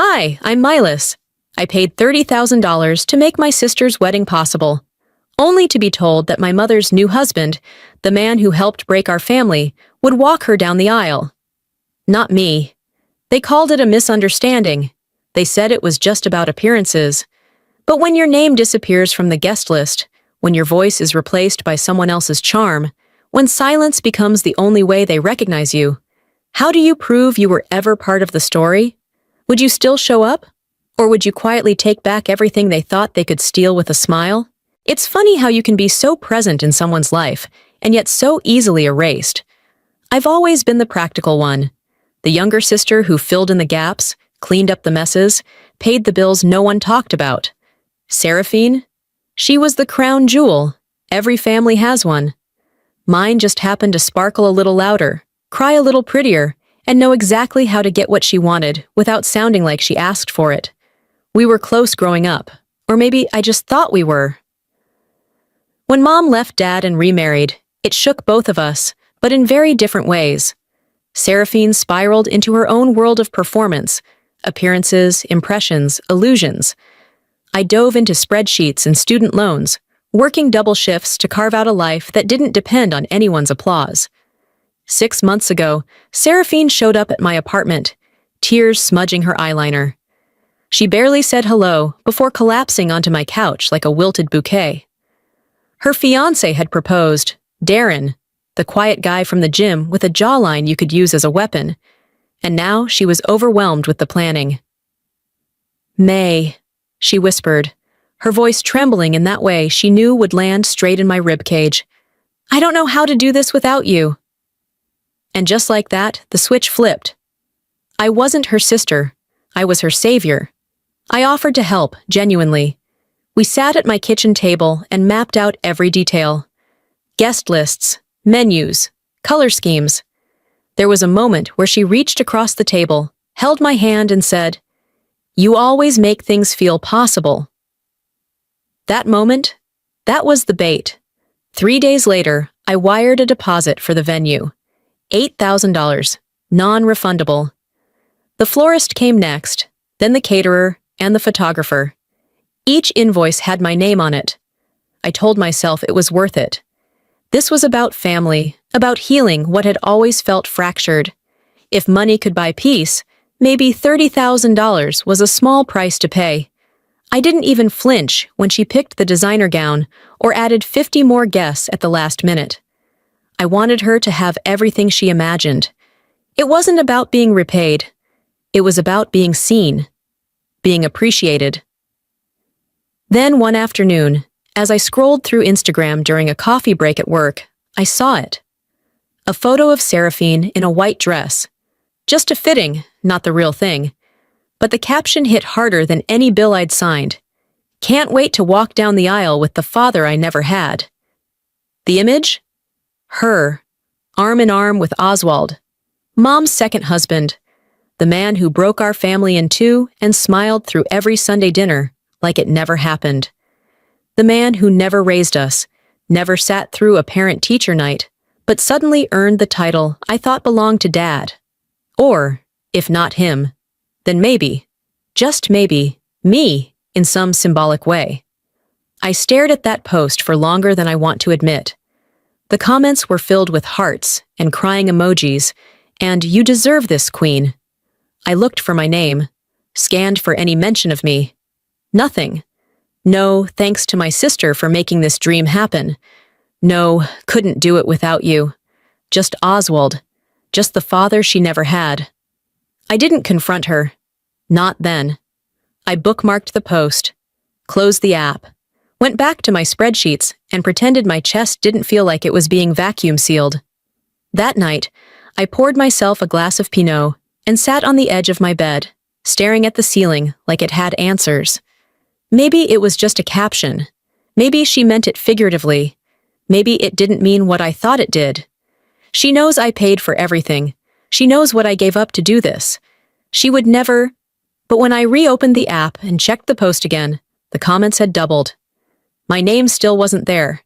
Hi, I'm Milas. I paid $30,000 to make my sister's wedding possible, only to be told that my mother's new husband, the man who helped break our family, would walk her down the aisle. Not me. They called it a misunderstanding. They said it was just about appearances. But when your name disappears from the guest list, when your voice is replaced by someone else's charm, when silence becomes the only way they recognize you, how do you prove you were ever part of the story? Would you still show up? Or would you quietly take back everything they thought they could steal with a smile? It's funny how you can be so present in someone's life, and yet so easily erased. I've always been the practical one. The younger sister who filled in the gaps, cleaned up the messes, paid the bills no one talked about. Seraphine? She was the crown jewel. Every family has one. Mine just happened to sparkle a little louder, cry a little prettier, and know exactly how to get what she wanted without sounding like she asked for it. We were close growing up, or maybe I just thought we were. When Mom left Dad and remarried, it shook both of us, but in very different ways. Seraphine spiraled into her own world of performance, appearances, impressions, illusions. I dove into spreadsheets and student loans, working double shifts to carve out a life that didn't depend on anyone's applause. 6 months ago, Seraphine showed up at my apartment, tears smudging her eyeliner. She barely said hello before collapsing onto my couch like a wilted bouquet. Her fiancé had proposed, Darren, the quiet guy from the gym with a jawline you could use as a weapon, and now she was overwhelmed with the planning. May, she whispered, her voice trembling in that way she knew would land straight in my ribcage. I don't know how to do this without you. And just like that, the switch flipped. I wasn't her sister. I was her savior. I offered to help, genuinely. We sat at my kitchen table and mapped out every detail. Guest lists, menus, color schemes. There was a moment where she reached across the table, held my hand and said, "You always make things feel possible." That moment, that was the bait. 3 days later, I wired a deposit for the venue. $8,000, non-refundable. The florist came next, then the caterer and the photographer. Each invoice had my name on it. I told myself it was worth it. This was about family, about healing what had always felt fractured. If money could buy peace, maybe $30,000 was a small price to pay. I didn't even flinch when she picked the designer gown or added 50 more guests at the last minute. I wanted her to have everything she imagined. It wasn't about being repaid. It was about being seen, being appreciated. Then one afternoon, as I scrolled through Instagram during a coffee break at work, I saw it. A photo of Seraphine in a white dress. Just a fitting, not the real thing. But the caption hit harder than any bill I'd signed. Can't wait to walk down the aisle with the father I never had. The image? Her, arm in arm with Oswald, Mom's second husband, the man who broke our family in two and smiled through every Sunday dinner like it never happened. The man who never raised us, never sat through a parent-teacher night, but suddenly earned the title I thought belonged to Dad. Or, if not him, then maybe, just maybe, me in some symbolic way. I stared at that post for longer than I want to admit. The comments were filled with hearts and crying emojis, and "You deserve this, Queen." I looked for my name, scanned for any mention of me. Nothing. No, thanks to my sister for making this dream happen. No, couldn't do it without you. Just Oswald. Just the father she never had. I didn't confront her. Not then. I bookmarked the post, closed the app, went back to my spreadsheets and pretended my chest didn't feel like it was being vacuum sealed. That night, I poured myself a glass of Pinot and sat on the edge of my bed, staring at the ceiling like it had answers. Maybe it was just a caption. Maybe she meant it figuratively. Maybe it didn't mean what I thought it did. She knows I paid for everything. She knows what I gave up to do this. She would never... But when I reopened the app and checked the post again, the comments had doubled. My name still wasn't there.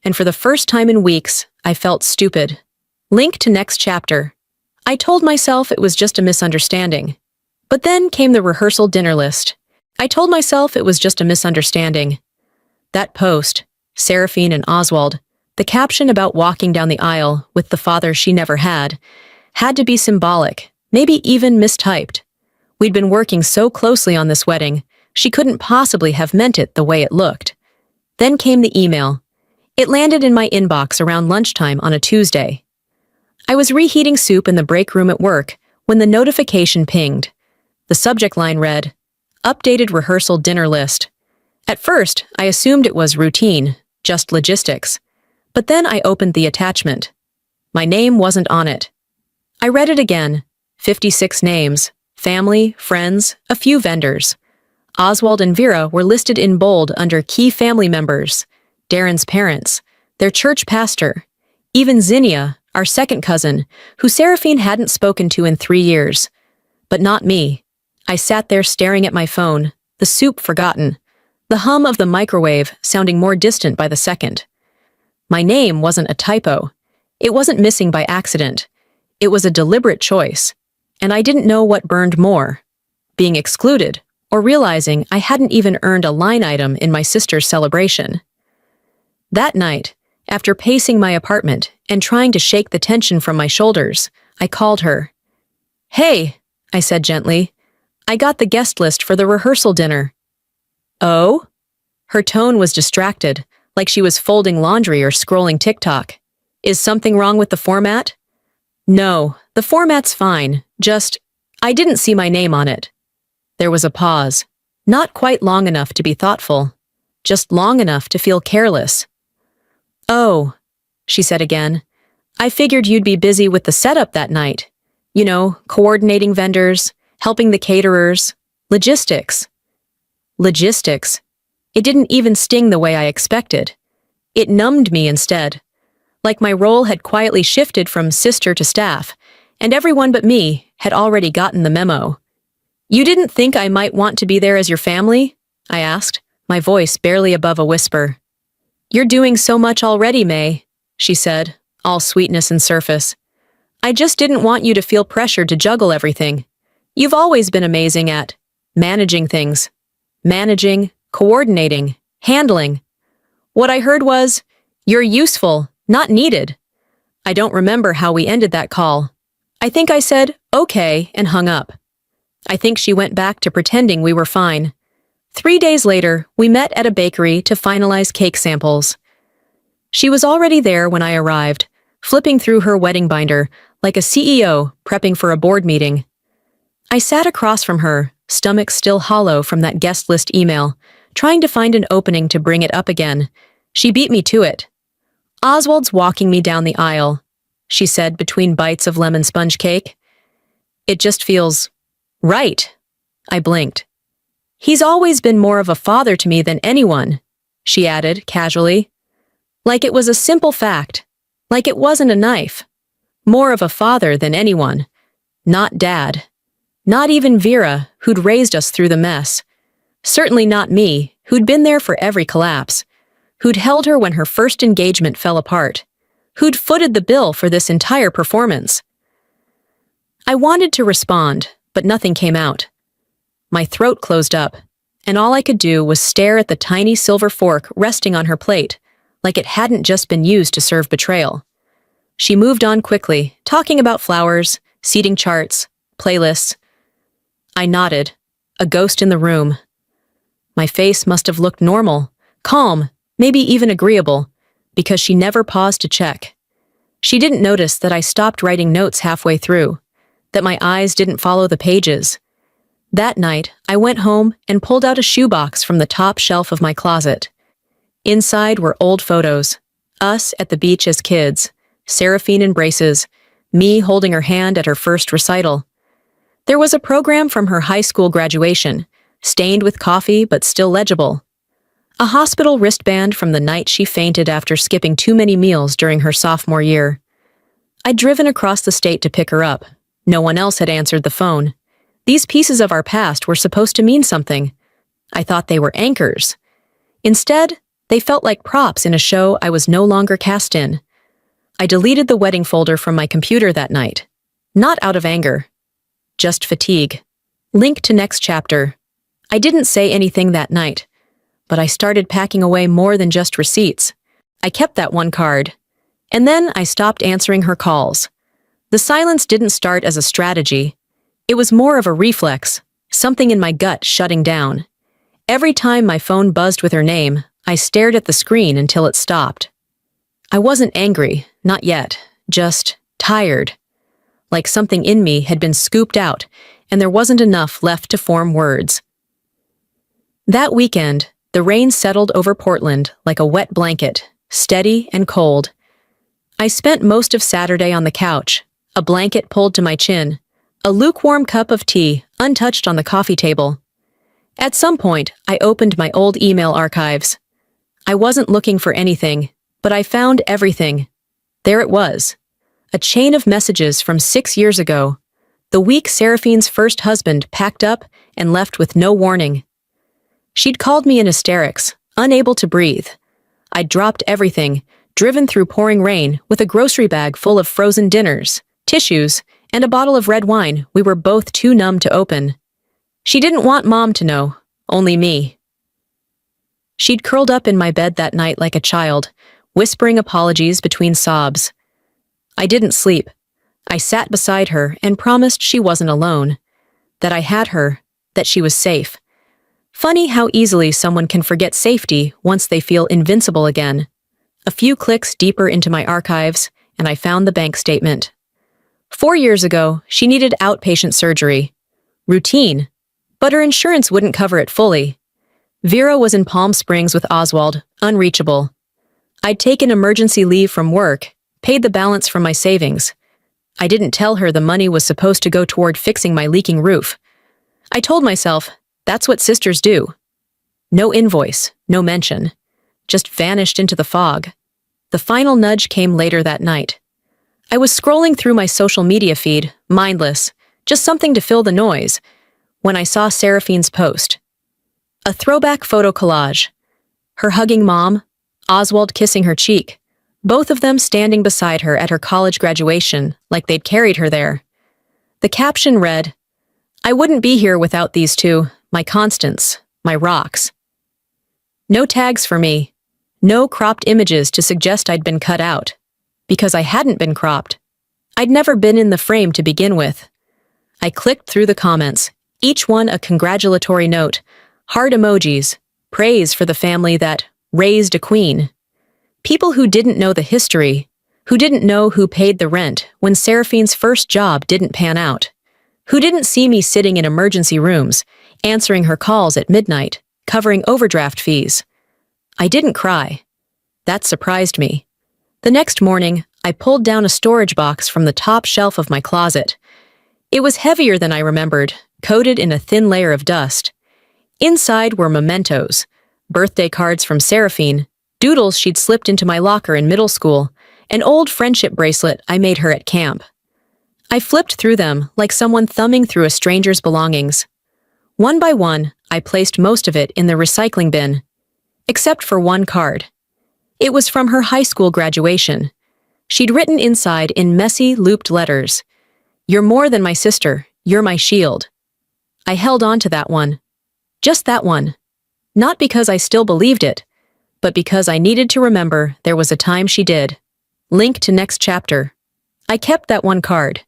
And for the first time in weeks, I felt stupid. Link to next chapter. I told myself it was just a misunderstanding. But then came the rehearsal dinner list. I told myself it was just a misunderstanding. That post, Seraphine and Oswald, the caption about walking down the aisle with the father she never had to be symbolic, maybe even mistyped. We'd been working so closely on this wedding, she couldn't possibly have meant it the way it looked. Then came the email. It landed in my inbox around lunchtime on a Tuesday. I was reheating soup in the break room at work when the notification pinged. The subject line read, "Updated rehearsal dinner list." At first, I assumed it was routine, just logistics. But then I opened the attachment. My name wasn't on it. I read it again. 56 names, family, friends, a few vendors. Oswald and Vera were listed in bold under key family members, Darren's parents, their church pastor, even Zinnia, our second cousin, who Seraphine hadn't spoken to in 3 years. But not me. I sat there staring at my phone, the soup forgotten, the hum of the microwave sounding more distant by the second. My name wasn't a typo. It wasn't missing by accident. It was a deliberate choice. And I didn't know what burned more, being excluded or realizing I hadn't even earned a line item in my sister's celebration. That night, after pacing my apartment and trying to shake the tension from my shoulders, I called her. "Hey," I said gently, "I got the guest list for the rehearsal dinner." "Oh?" Her tone was distracted, like she was folding laundry or scrolling TikTok. "Is something wrong with the format?" "No, the format's fine, I didn't see my name on it." There was a pause, not quite long enough to be thoughtful, just long enough to feel careless. "Oh," she said again, "I figured you'd be busy with the setup that night. You know, coordinating vendors, helping the caterers, logistics." Logistics. It didn't even sting the way I expected. It numbed me instead, like my role had quietly shifted from sister to staff, and everyone but me had already gotten the memo. "You didn't think I might want to be there as your family?" I asked, my voice barely above a whisper. "You're doing so much already, May," she said, all sweetness and surface. "I just didn't want you to feel pressured to juggle everything. You've always been amazing at managing things. Managing, coordinating, handling. What I heard was, you're useful, not needed." I don't remember how we ended that call. I think I said, "Okay," and hung up. I think she went back to pretending we were fine. 3 days later, we met at a bakery to finalize cake samples. She was already there when I arrived, flipping through her wedding binder like a CEO prepping for a board meeting. I sat across from her, stomach still hollow from that guest list email, trying to find an opening to bring it up again. She beat me to it. "Oswald's walking me down the aisle," she said between bites of lemon sponge cake. "It just feels right." I blinked. "He's always been more of a father to me than anyone," she added casually. Like it was a simple fact. Like it wasn't a knife. More of a father than anyone. Not Dad. Not even Vera, who'd raised us through the mess. Certainly not me, who'd been there for every collapse. Who'd held her when her first engagement fell apart. Who'd footed the bill for this entire performance. I wanted to respond, but nothing came out. My throat closed up, and all I could do was stare at the tiny silver fork resting on her plate, like it hadn't just been used to serve betrayal. She moved on quickly, talking about flowers, seating charts, playlists. I nodded, a ghost in the room. My face must have looked normal, calm, maybe even agreeable, because she never paused to check. She didn't notice that I stopped writing notes halfway through, that my eyes didn't follow the pages. That night, I went home and pulled out a shoebox from the top shelf of my closet. Inside were old photos, us at the beach as kids, Seraphine in braces, me holding her hand at her first recital. There was a program from her high school graduation, stained with coffee but still legible. A hospital wristband from the night she fainted after skipping too many meals during her sophomore year. I'd driven across the state to pick her up. No one else had answered the phone. These pieces of our past were supposed to mean something. I thought they were anchors. Instead, they felt like props in a show I was no longer cast in. I deleted the wedding folder from my computer that night. Not out of anger. Just fatigue. Link to next chapter. I didn't say anything that night, but I started packing away more than just receipts. I kept that one card. And then I stopped answering her calls. The silence didn't start as a strategy. It was more of a reflex, something in my gut shutting down. Every time my phone buzzed with her name, I stared at the screen until it stopped. I wasn't angry, not yet, just tired. Like something in me had been scooped out, and there wasn't enough left to form words. That weekend, the rain settled over Portland like a wet blanket, steady and cold. I spent most of Saturday on the couch, a blanket pulled to my chin, a lukewarm cup of tea untouched on the coffee table. At some point, I opened my old email archives. I wasn't looking for anything, but I found everything. There it was. A chain of messages from 6 years ago. The week Seraphine's first husband packed up and left with no warning. She'd called me in hysterics, unable to breathe. I'd dropped everything, driven through pouring rain with a grocery bag full of frozen dinners, tissues, and a bottle of red wine we were both too numb to open. She didn't want Mom to know, only me. She'd curled up in my bed that night like a child, whispering apologies between sobs. I didn't sleep. I sat beside her and promised she wasn't alone, that I had her, that she was safe. Funny how easily someone can forget safety once they feel invincible again. A few clicks deeper into my archives, and I found the bank statement. 4 years ago, she needed outpatient surgery. Routine, but her insurance wouldn't cover it fully. Vera was in Palm Springs with Oswald, unreachable. I'd taken emergency leave from work, paid the balance from my savings. I didn't tell her the money was supposed to go toward fixing my leaking roof. I told myself, that's what sisters do. No invoice, no mention. Just vanished into the fog. The final nudge came later that night. I was scrolling through my social media feed, mindless, just something to fill the noise, when I saw Seraphine's post. A throwback photo collage. Her hugging Mom, Oswald kissing her cheek, both of them standing beside her at her college graduation like they'd carried her there. The caption read, "I wouldn't be here without these two, my constants, my rocks." No tags for me. No cropped images to suggest I'd been cut out. Because I hadn't been cropped. I'd never been in the frame to begin with. I clicked through the comments, each one a congratulatory note, heart emojis, praise for the family that raised a queen. People who didn't know the history, who didn't know who paid the rent when Seraphine's first job didn't pan out, who didn't see me sitting in emergency rooms, answering her calls at midnight, covering overdraft fees. I didn't cry. That surprised me. The next morning, I pulled down a storage box from the top shelf of my closet. It was heavier than I remembered, coated in a thin layer of dust. Inside were mementos, birthday cards from Seraphine, doodles she'd slipped into my locker in middle school, an old friendship bracelet I made her at camp. I flipped through them like someone thumbing through a stranger's belongings. One by one, I placed most of it in the recycling bin, except for one card. It was from her high school graduation. She'd written inside in messy, looped letters, "You're more than my sister, you're my shield." I held on to that one. Just that one. Not because I still believed it, but because I needed to remember there was a time she did. Link to next chapter. I kept that one card.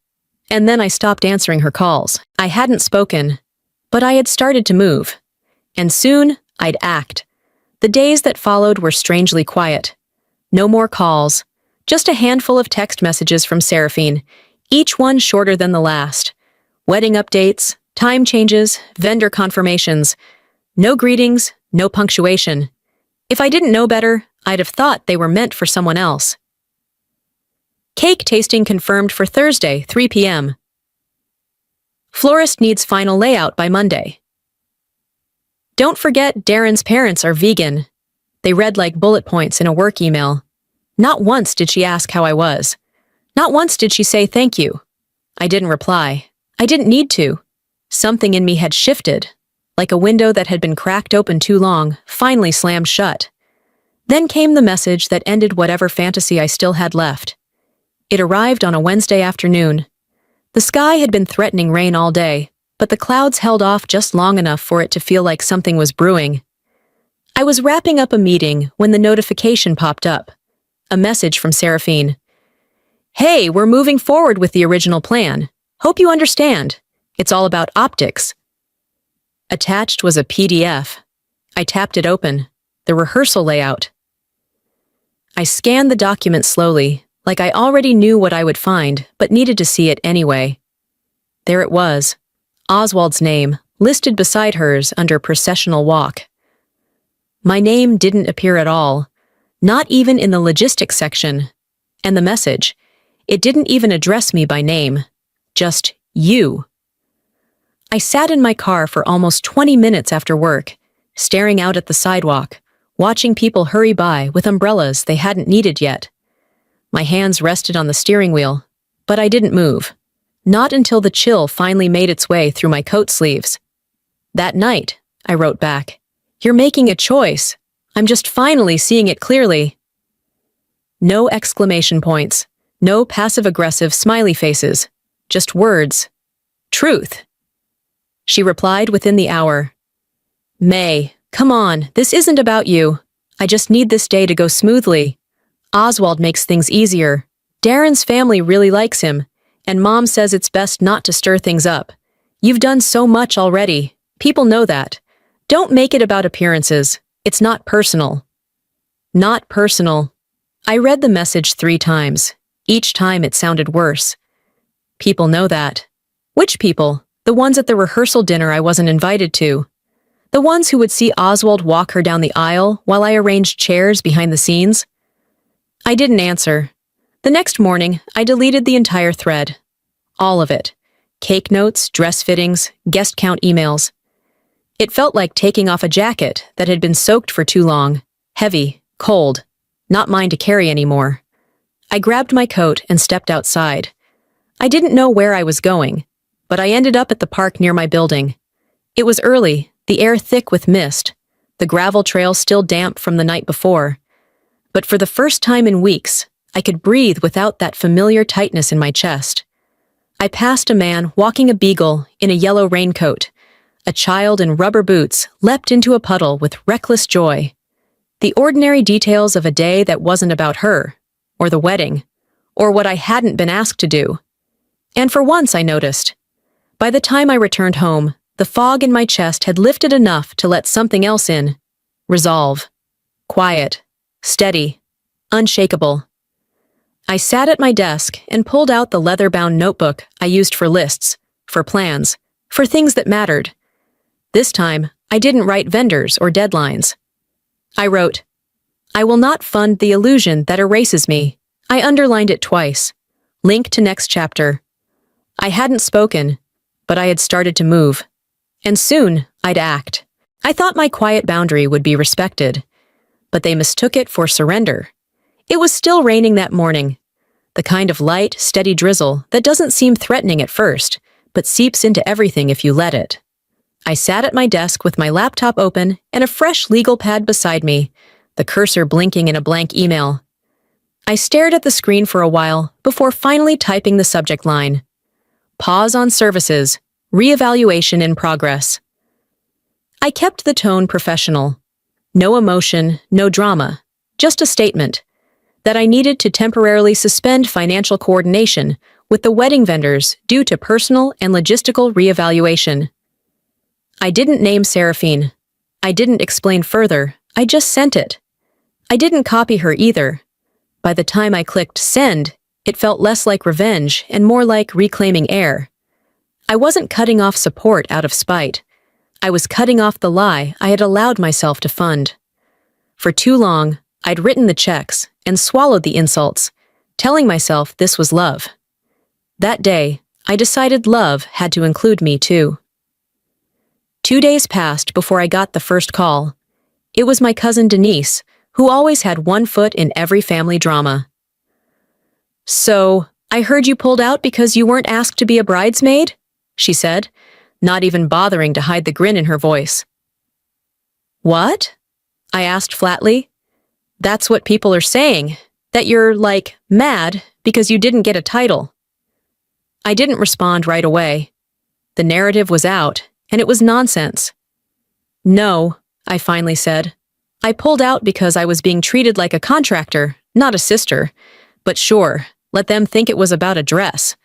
And then I stopped answering her calls. I hadn't spoken, but I had started to move. And soon, I'd act. The days that followed were strangely quiet. No more calls, just a handful of text messages from Seraphine, each one shorter than the last. Wedding updates, time changes, vendor confirmations. No greetings, no punctuation. If I didn't know better, I'd have thought they were meant for someone else. Cake tasting confirmed for Thursday, 3 p.m. Florist needs final layout by Monday. Don't forget Darren's parents are vegan. They read like bullet points in a work email. Not once did she ask how I was. Not once did she say thank you. I didn't reply. I didn't need to. Something in me had shifted, like a window that had been cracked open too long, finally slammed shut. Then came the message that ended whatever fantasy I still had left. It arrived on a Wednesday afternoon. The sky had been threatening rain all day, but the clouds held off just long enough for it to feel like something was brewing. I was wrapping up a meeting when the notification popped up. A message from Seraphine. "Hey, we're moving forward with the original plan. Hope you understand. It's all about optics." Attached was a PDF. I tapped it open. The rehearsal layout. I scanned the document slowly, like I already knew what I would find, but needed to see it anyway. There it was. Oswald's name, listed beside hers under processional walk. My name didn't appear at all, not even in the logistics section. And the message, it didn't even address me by name, just you. I sat in my car for almost 20 minutes after work, staring out at the sidewalk, watching people hurry by with umbrellas they hadn't needed yet. My hands rested on the steering wheel, but I didn't move. Not until the chill finally made its way through my coat sleeves. "That night," I wrote back, "you're making a choice. I'm just finally seeing it clearly." No exclamation points, no passive-aggressive smiley faces, just words. Truth. She replied within the hour. "May, come on, this isn't about you. I just need this day to go smoothly. Oswald makes things easier. Darren's family really likes him, and Mom says it's best not to stir things up. You've done so much already. People know that. Don't make it about appearances. It's not personal." Not personal. I read the message 3 times. Each time it sounded worse. People know that. Which people? The ones at the rehearsal dinner I wasn't invited to. The ones who would see Oswald walk her down the aisle while I arranged chairs behind the scenes? I didn't answer. The next morning, I deleted the entire thread. All of it. Cake notes, dress fittings, guest count emails. It felt like taking off a jacket that had been soaked for too long, heavy, cold, not mine to carry anymore. I grabbed my coat and stepped outside. I didn't know where I was going, but I ended up at the park near my building. It was early, the air thick with mist, the gravel trail still damp from the night before. But for the first time in weeks, I could breathe without that familiar tightness in my chest. I passed a man walking a beagle in a yellow raincoat. A child in rubber boots leapt into a puddle with reckless joy. The ordinary details of a day that wasn't about her, or the wedding, or what I hadn't been asked to do. And for once I noticed. By the time I returned home, the fog in my chest had lifted enough to let something else in. Resolve. Quiet. Steady. Unshakable. I sat at my desk and pulled out the leather-bound notebook I used for lists, for plans, for things that mattered. This time, I didn't write vendors or deadlines. I wrote, "I will not fund the illusion that erases me." I underlined it twice. Link to next chapter. I hadn't spoken, but I had started to move. And soon, I'd act. I thought my quiet boundary would be respected, but they mistook it for surrender. It was still raining that morning, the kind of light, steady drizzle that doesn't seem threatening at first, but seeps into everything if you let it. I sat at my desk with my laptop open and a fresh legal pad beside me, the cursor blinking in a blank email. I stared at the screen for a while before finally typing the subject line. Pause on services, reevaluation in progress. I kept the tone professional. No emotion, no drama, just a statement that I needed to temporarily suspend financial coordination with the wedding vendors due to personal and logistical reevaluation. I didn't name Seraphine. I didn't explain further. I just sent it. I didn't copy her either. By the time I clicked send, it felt less like revenge and more like reclaiming air. I wasn't cutting off support out of spite. I was cutting off the lie I had allowed myself to fund. For too long, I'd written the checks and swallowed the insults, telling myself this was love. That day, I decided love had to include me too. 2 days passed before I got the first call. It was my cousin Denise, who always had one foot in every family drama. "So, I heard you pulled out because you weren't asked to be a bridesmaid?" she said, not even bothering to hide the grin in her voice. "What?" I asked flatly. "That's what people are saying, that you're, like, mad because you didn't get a title." I didn't respond right away. The narrative was out, and it was nonsense. No, I finally said. I pulled out because I was being treated like a contractor, not a sister. But sure, let them think it was about a dress.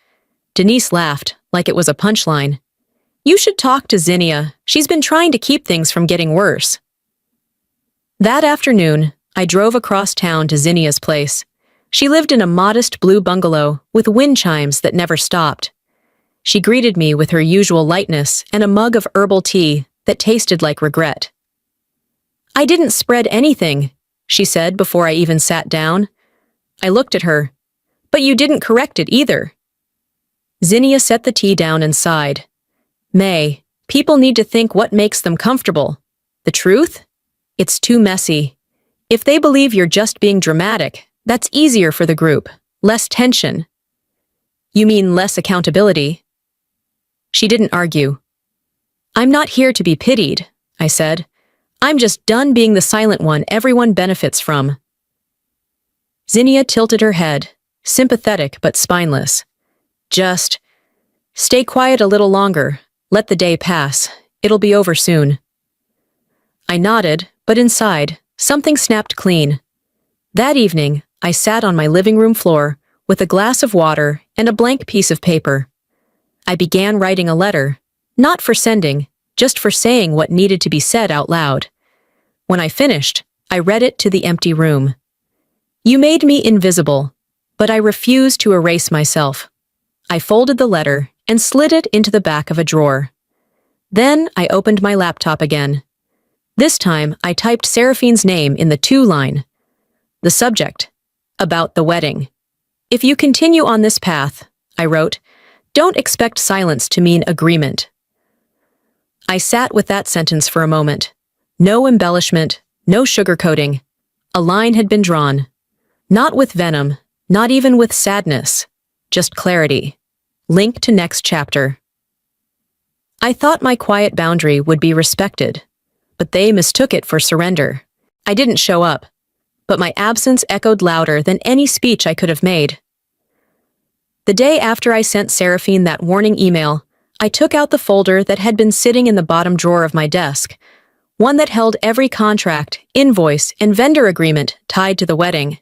Denise laughed, like it was a punchline. You should talk to Zinnia. She's been trying to keep things from getting worse. That afternoon, I drove across town to Zinnia's place. She lived in a modest blue bungalow with wind chimes that never stopped. She greeted me with her usual lightness and a mug of herbal tea that tasted like regret. I didn't spread anything, she said before I even sat down. I looked at her. But you didn't correct it either. Zinnia set the tea down and sighed. May, people need to think what makes them comfortable. The truth? It's too messy. If they believe you're just being dramatic, that's easier for the group. Less tension. You mean less accountability? She didn't argue. I'm not here to be pitied, I said. I'm just done being the silent one everyone benefits from. Zinnia tilted her head, sympathetic but spineless. Just stay quiet a little longer. Let the day pass. It'll be over soon. I nodded, but inside, something snapped clean. That evening, I sat on my living room floor with a glass of water and a blank piece of paper. I began writing a letter, not for sending, just for saying what needed to be said out loud. When I finished, I read it to the empty room. You made me invisible, but I refused to erase myself. I folded the letter and slid it into the back of a drawer. Then I opened my laptop again. This time, I typed Seraphine's name in the to line. The subject, about the wedding. If you continue on this path, I wrote, don't expect silence to mean agreement. I sat with that sentence for a moment. No embellishment, no sugarcoating. A line had been drawn. Not with venom, not even with sadness. Just clarity. Link to next chapter. I thought my quiet boundary would be respected, but they mistook it for surrender. I didn't show up, but my absence echoed louder than any speech I could have made. The day after I sent Seraphine that warning email, I took out the folder that had been sitting in the bottom drawer of my desk, one that held every contract, invoice, and vendor agreement tied to the wedding.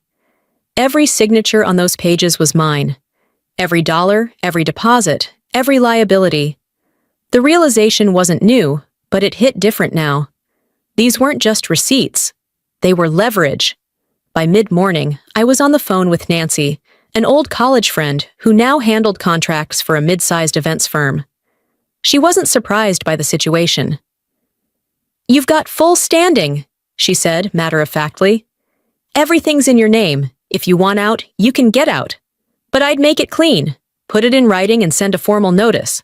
Every signature on those pages was mine. Every dollar, every deposit, every liability. The realization wasn't new, but it hit different now. These weren't just receipts. They were leverage. By mid-morning, I was on the phone with Nancy, an old college friend who now handled contracts for a mid-sized events firm. She wasn't surprised by the situation. You've got full standing, she said matter-of-factly. Everything's in your name. If you want out, you can get out. But I'd make it clean, put it in writing and send a formal notice.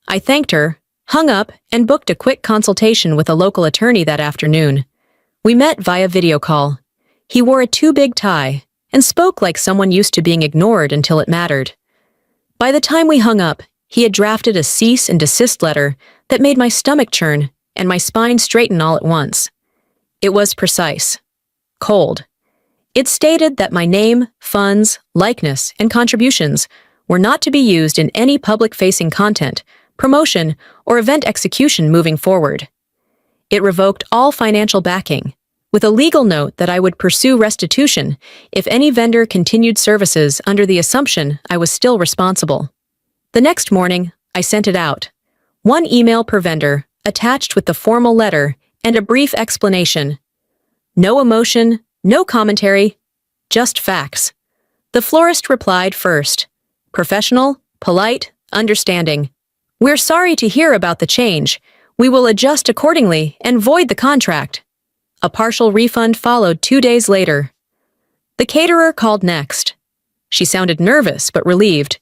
I thanked her, hung up, and booked a quick consultation with a local attorney that afternoon. We met via video call. He wore a too-big tie and spoke like someone used to being ignored until it mattered. By the time we hung up, he had drafted a cease and desist letter that made my stomach churn and my spine straighten all at once. It was precise. Cold. It stated that my name, funds, likeness, and contributions were not to be used in any public-facing content, promotion, or event execution moving forward. It revoked all financial backing, with a legal note that I would pursue restitution if any vendor continued services under the assumption I was still responsible. The next morning, I sent it out. One email per vendor, attached with the formal letter and a brief explanation. No emotion, no commentary, just facts. The florist replied first. Professional, polite, understanding. We're sorry to hear about the change. We will adjust accordingly and void the contract. A partial refund followed 2 days later. The caterer called next. She sounded nervous but relieved.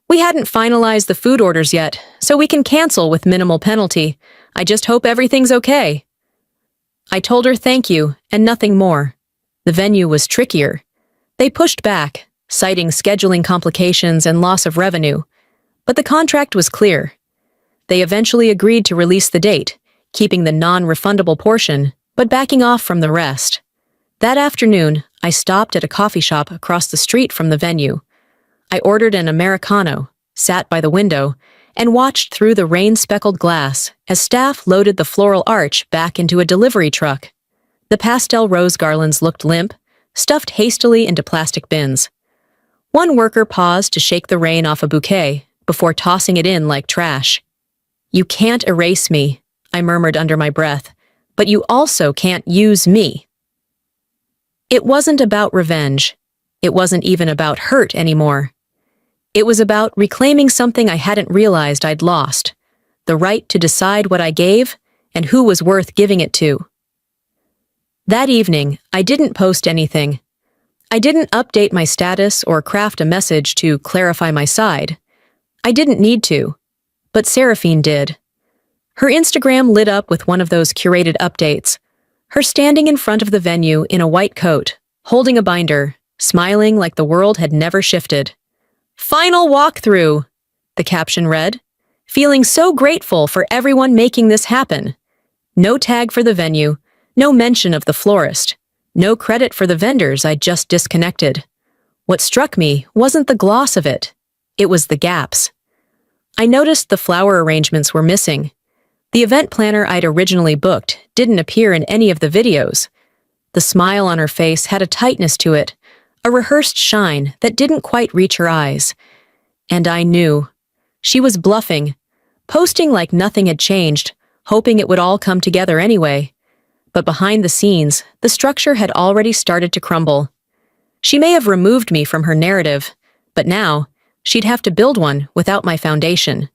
We hadn't finalized the food orders yet, so we can cancel with minimal penalty. I just hope everything's okay. I told her thank you and nothing more. The venue was trickier. They pushed back, citing scheduling complications and loss of revenue. But the contract was clear. They eventually agreed to release the date, keeping the non-refundable portion, but backing off from the rest. That afternoon, I stopped at a coffee shop across the street from the venue. I ordered an Americano, sat by the window, and watched through the rain-speckled glass as staff loaded the floral arch back into a delivery truck. The pastel rose garlands looked limp, stuffed hastily into plastic bins. One worker paused to shake the rain off a bouquet before tossing it in like trash. "You can't erase me," I murmured under my breath, "but you also can't use me." It wasn't about revenge. It wasn't even about hurt anymore. It was about reclaiming something I hadn't realized I'd lost, the right to decide what I gave and who was worth giving it to. That evening, I didn't post anything. I didn't update my status or craft a message to clarify my side. I didn't need to, but Seraphine did. Her Instagram lit up with one of those curated updates, her standing in front of the venue in a white coat, holding a binder, smiling like the world had never shifted. "Final walkthrough," the caption read, "feeling so grateful for everyone making this happen." No tag for the venue, no mention of the florist, no credit for the vendors I'd just disconnected. What struck me wasn't the gloss of it, it was the gaps. I noticed the flower arrangements were missing. The event planner I'd originally booked didn't appear in any of the videos. The smile on her face had a tightness to it, a rehearsed shine that didn't quite reach her eyes. And I knew. She was bluffing, posting like nothing had changed, hoping it would all come together anyway. But behind the scenes, the structure had already started to crumble. She may have removed me from her narrative, but now, she'd have to build one without my foundation.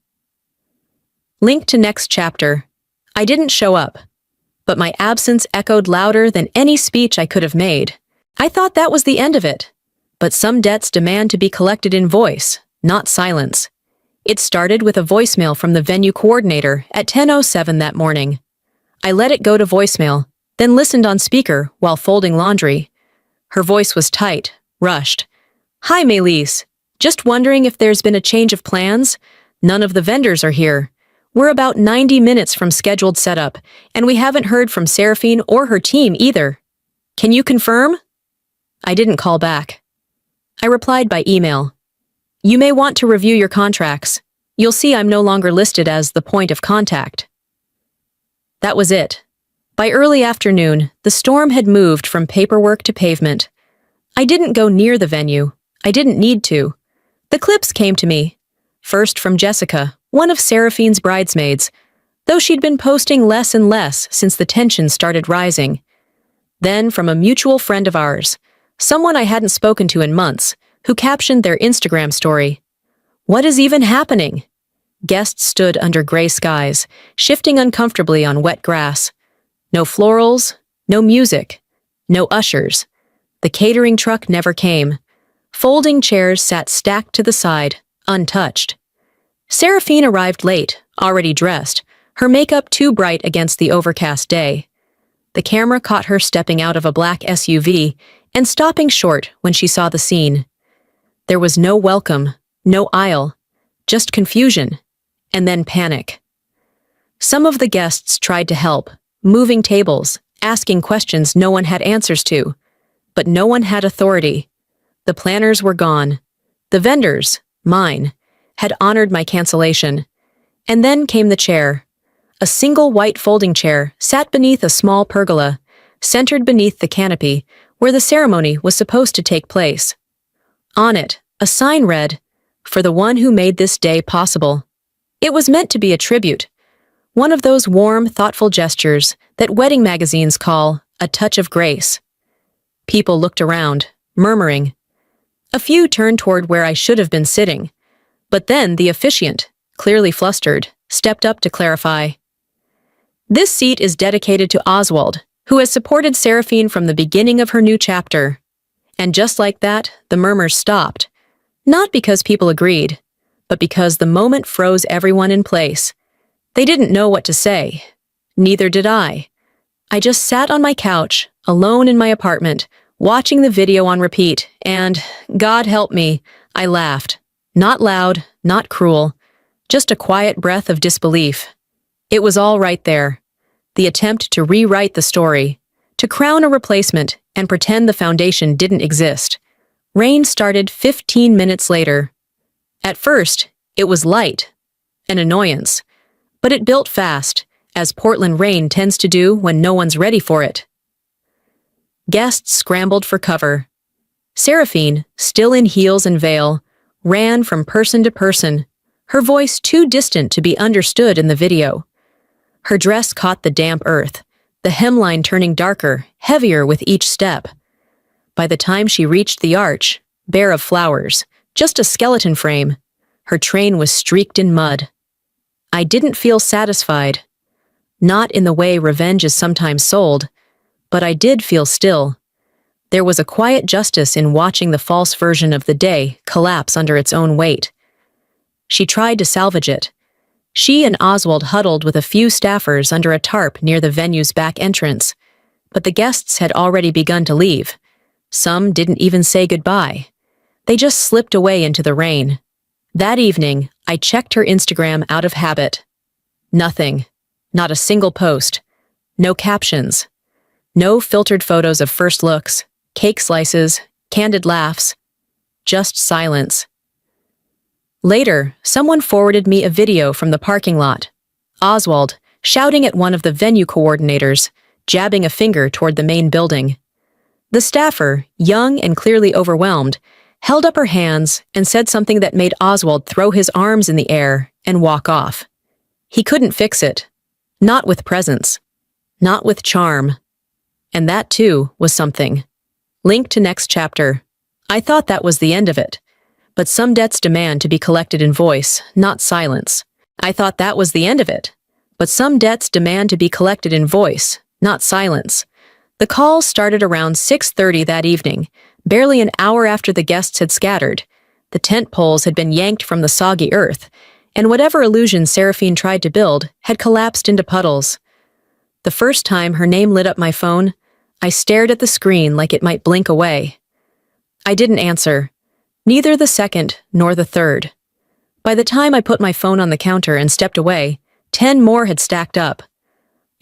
Link to next chapter. I didn't show up, but my absence echoed louder than any speech I could have made. I thought that was the end of it, but some debts demand to be collected in voice, not silence. It started with a voicemail from the venue coordinator at 10:07 that morning. I let it go to voicemail, then listened on speaker while folding laundry. Her voice was tight, rushed. "Hi, Maylise. Just wondering if there's been a change of plans? None of the vendors are here. We're about 90 minutes from scheduled setup, and we haven't heard from Seraphine or her team either. Can you confirm?" I didn't call back. I replied by email. "You may want to review your contracts. You'll see I'm no longer listed as the point of contact." That was it. By early afternoon, the storm had moved from paperwork to pavement. I didn't go near the venue. I didn't need to. The clips came to me. First from Jessica, one of Seraphine's bridesmaids, though she'd been posting less and less since the tension started rising. Then from a mutual friend of ours, someone I hadn't spoken to in months, who captioned their Instagram story, "What is even happening?" Guests stood under gray skies, shifting uncomfortably on wet grass. No florals, no music, no ushers. The catering truck never came. Folding chairs sat stacked to the side, untouched. Seraphine arrived late, already dressed, her makeup too bright against the overcast day. The camera caught her stepping out of a black SUV and stopping short when she saw the scene. There was no welcome, no aisle, just confusion, and then panic. Some of the guests tried to help, moving tables, asking questions no one had answers to, but no one had authority. The planners were gone. The vendors, mine, had honored my cancellation. And then came the chair. A single white folding chair sat beneath a small pergola, centered beneath the canopy, where the ceremony was supposed to take place. On it, a sign read, "For the one who made this day possible." It was meant to be a tribute, one of those warm, thoughtful gestures that wedding magazines call a touch of grace. People looked around, murmuring. A few turned toward where I should have been sitting, but then the officiant, clearly flustered, stepped up to clarify. "This seat is dedicated to Oswald, who has supported Seraphine from the beginning of her new chapter." And just like that, the murmurs stopped. Not because people agreed, but because the moment froze everyone in place. They didn't know what to say. Neither did I. I just sat on my couch, alone in my apartment, watching the video on repeat, and, God help me, I laughed. Not loud, not cruel, just a quiet breath of disbelief. It was all right there. The attempt to rewrite the story, to crown a replacement and pretend the foundation didn't exist. Rain started 15 minutes later. At first, it was light. an annoyance. But it built fast, as Portland rain tends to do when no one's ready for it. Guests scrambled for cover. Seraphine, still in heels and veil, ran from person to person, her voice too distant to be understood in the video. Her dress caught the damp earth, the hemline turning darker, heavier with each step. By the time she reached the arch, bare of flowers, just a skeleton frame, her train was streaked in mud. I didn't feel satisfied. Not in the way revenge is sometimes sold, but I did feel still. There was a quiet justice in watching the false version of the day collapse under its own weight. She tried to salvage it. She and Oswald huddled with a few staffers under a tarp near the venue's back entrance, but the guests had already begun to leave. Some didn't even say goodbye. They just slipped away into the rain. That evening, I checked her Instagram out of habit. Nothing. Not a single post. No captions. No filtered photos of first looks, cake slices, candid laughs. Just silence. Later, someone forwarded me a video from the parking lot. Oswald, shouting at one of the venue coordinators, jabbing a finger toward the main building. The staffer, young and clearly overwhelmed, held up her hands and said something that made Oswald throw his arms in the air and walk off. He couldn't fix it. Not with presence. Not with charm. And that, too, was something. Link to next chapter. I thought that was the end of it. But some debts demand to be collected in voice, not silence. I thought that was the end of it. But some debts demand to be collected in voice, not silence. The call started around 6:30 that evening, barely an hour after the guests had scattered. The tent poles had been yanked from the soggy earth, and whatever illusion Seraphine tried to build had collapsed into puddles. The first time her name lit up my phone, I stared at the screen like it might blink away. I didn't answer. Neither the second nor the third. By the time I put my phone on the counter and stepped away, 10 more had stacked up.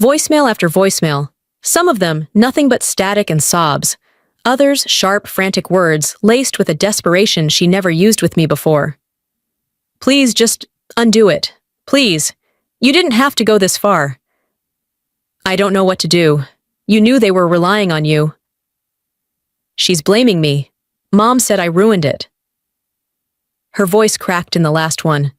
Voicemail after voicemail, some of them nothing but static and sobs, others sharp, frantic words laced with a desperation she never used with me before. Please just undo it. Please. You didn't have to go this far. I don't know what to do. You knew they were relying on you. She's blaming me. Mom said I ruined it. Her voice cracked in the last one.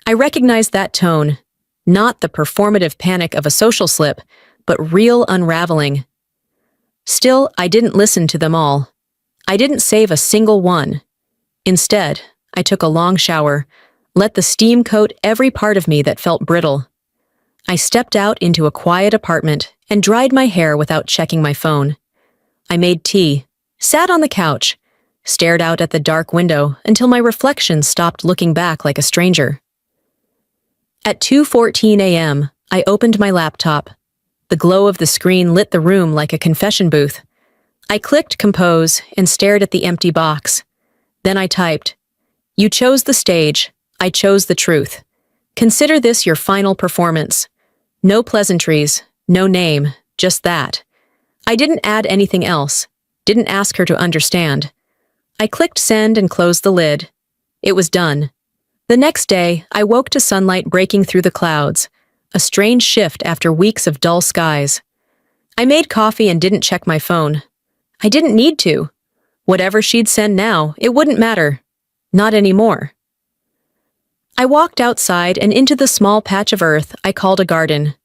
I recognized that tone, not the performative panic of a social slip, but real unraveling. Still, I didn't listen to them all. I didn't save a single one. Instead, I took a long shower, let the steam coat every part of me that felt brittle. I stepped out into a quiet apartment and dried my hair without checking my phone. I made tea, sat on the couch, stared out at the dark window until my reflection stopped looking back like a stranger. At 2:14 a.m., I opened my laptop. The glow of the screen lit the room like a confession booth. I clicked compose and stared at the empty box. Then I typed, "You chose the stage. I chose the truth. Consider this your final performance. No pleasantries, no name, just that." I didn't add anything else, didn't ask her to understand. I clicked send and closed the lid. It was done. The next day, I woke to sunlight breaking through the clouds, a strange shift after weeks of dull skies. I made coffee and didn't check my phone. I didn't need to. Whatever she'd send now, it wouldn't matter. Not anymore. I walked outside and into the small patch of earth I called a garden.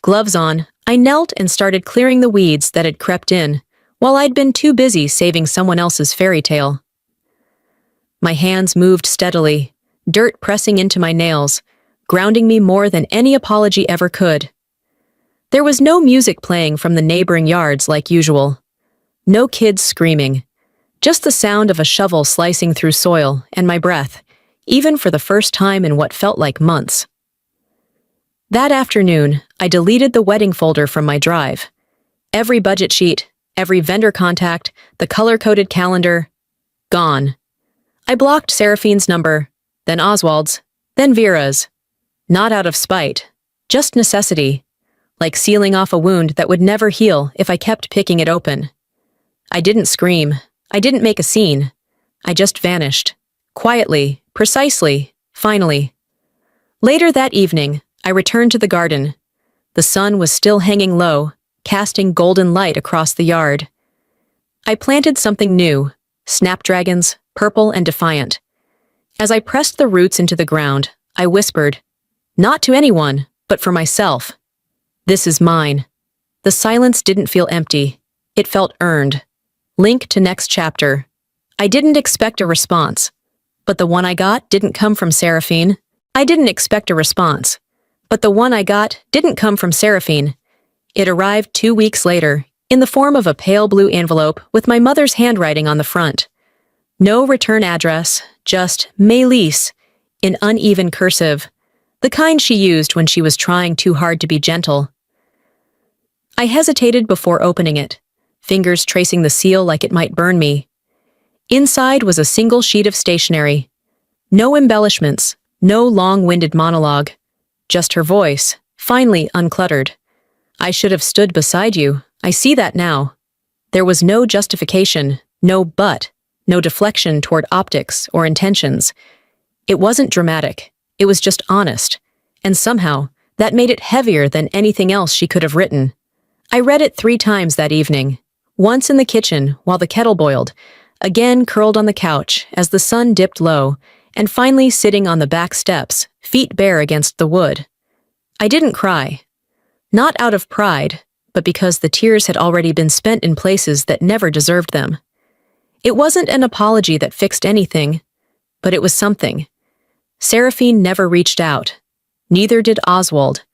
Gloves on, I knelt and started clearing the weeds that had crept in, while I'd been too busy saving someone else's fairy tale. My hands moved steadily, dirt pressing into my nails, grounding me more than any apology ever could. There was no music playing from the neighboring yards like usual. No kids screaming. Just the sound of a shovel slicing through soil and my breath, even for the first time in what felt like months. That afternoon, I deleted the wedding folder from my drive. Every budget sheet, every vendor contact, the color-coded calendar, gone. I blocked Seraphine's number, then Oswald's, then Vera's. Not out of spite, just necessity, like sealing off a wound that would never heal if I kept picking it open. I didn't scream. I didn't make a scene. I just vanished. Quietly, precisely, finally. Later that evening, I returned to the garden. The sun was still hanging low, casting golden light across the yard. I planted something new, snapdragons, purple and defiant. As I pressed the roots into the ground, I whispered, not to anyone, but for myself. This is mine. The silence didn't feel empty. It felt earned. Link to next chapter. I didn't expect a response, but the one I got didn't come from Seraphine. I didn't expect a response, but the one I got didn't come from Seraphine. It arrived 2 weeks later, in the form of a pale blue envelope with my mother's handwriting on the front. No return address, just Maylise, in uneven cursive, the kind she used when she was trying too hard to be gentle. I hesitated before opening it, fingers tracing the seal like it might burn me. Inside was a single sheet of stationery. No embellishments, no long-winded monologue, just her voice, finely uncluttered. I should have stood beside you. I see that now. There was no justification, no but, no deflection toward optics or intentions. It wasn't dramatic. It was just honest. And somehow, that made it heavier than anything else she could have written. I read it 3 times that evening. Once in the kitchen while the kettle boiled, again curled on the couch as the sun dipped low, and finally sitting on the back steps, feet bare against the wood. I didn't cry. Not out of pride, but because the tears had already been spent in places that never deserved them. It wasn't an apology that fixed anything, but it was something. Seraphine never reached out. Neither did Oswald.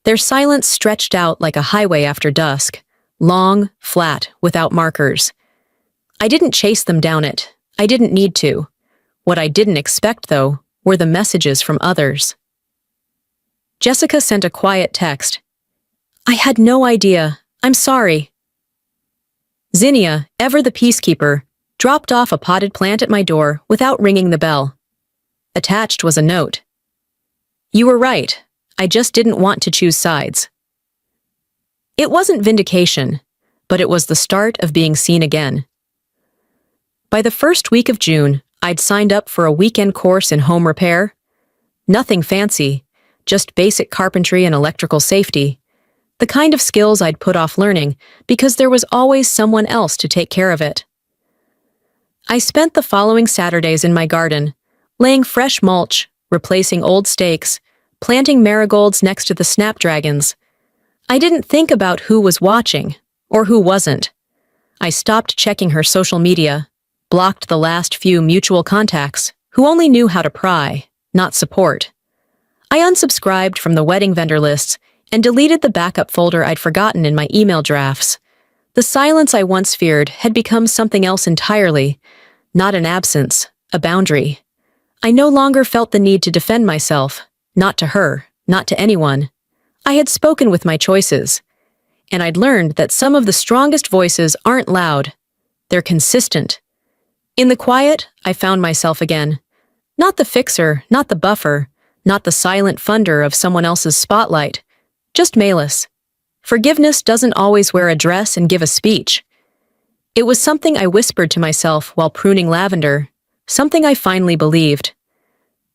Their silence stretched out like a highway after dusk, long, flat, without markers. I didn't chase them down it. I didn't need to. What I didn't expect, though, were the messages from others. Jessica sent a quiet text. I had no idea. I'm sorry. Zinnia, ever the peacekeeper, dropped off a potted plant at my door without ringing the bell. Attached was a note. You were right. I just didn't want to choose sides. It wasn't vindication, but it was the start of being seen again. By the first week of June, I'd signed up for a weekend course in home repair. Nothing fancy, just basic carpentry and electrical safety. The kind of skills I'd put off learning because there was always someone else to take care of it. I spent the following Saturdays in my garden, laying fresh mulch, replacing old stakes, planting marigolds next to the snapdragons. I didn't think about who was watching, or who wasn't. I stopped checking her social media, blocked the last few mutual contacts, who only knew how to pry, not support. I unsubscribed from the wedding vendor lists and deleted the backup folder I'd forgotten in my email drafts. The silence I once feared had become something else entirely, not an absence, a boundary. I no longer felt the need to defend myself, not to her, not to anyone. I had spoken with my choices, and I'd learned that some of the strongest voices aren't loud. They're consistent. In the quiet, I found myself again. Not the fixer, not the buffer, not the silent funder of someone else's spotlight. Just Maylise. Forgiveness doesn't always wear a dress and give a speech. It was something I whispered to myself while pruning lavender, something I finally believed.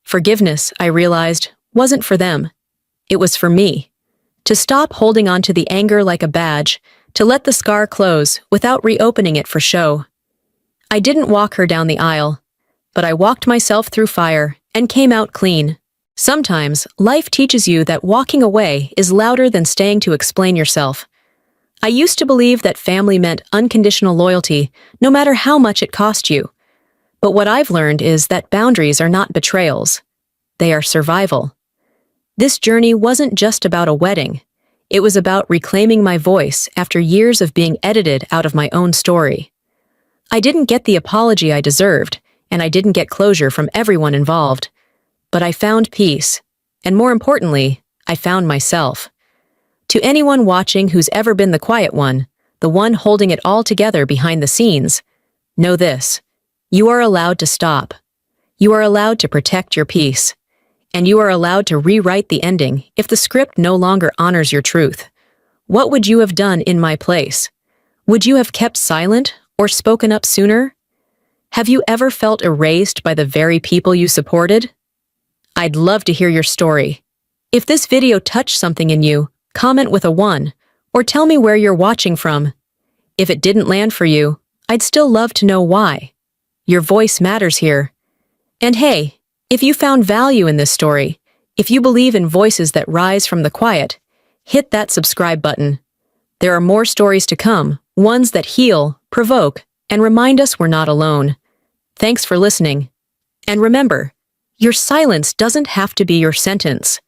Forgiveness, I realized, wasn't for them. It was for me. To stop holding on to the anger like a badge, to let the scar close without reopening it for show. I didn't walk her down the aisle, but I walked myself through fire and came out clean. Sometimes, life teaches you that walking away is louder than staying to explain yourself. I used to believe that family meant unconditional loyalty, no matter how much it cost you. But what I've learned is that boundaries are not betrayals. They are survival. This journey wasn't just about a wedding. It was about reclaiming my voice after years of being edited out of my own story. I didn't get the apology I deserved, and I didn't get closure from everyone involved. But I found peace, and more importantly, I found myself. To anyone watching who's ever been the quiet one, the one holding it all together behind the scenes, know this: you are allowed to stop. You are allowed to protect your peace. And you are allowed to rewrite the ending if the script no longer honors your truth. What would you have done in my place? Would you have kept silent or spoken up sooner? Have you ever felt erased by the very people you supported? I'd love to hear your story. If this video touched something in you, comment with a 1, or tell me where you're watching from. If it didn't land for you, I'd still love to know why. Your voice matters here. And hey, if you found value in this story, if you believe in voices that rise from the quiet, hit that subscribe button. There are more stories to come, ones that heal, provoke, and remind us we're not alone. Thanks for listening. And remember, your silence doesn't have to be your sentence.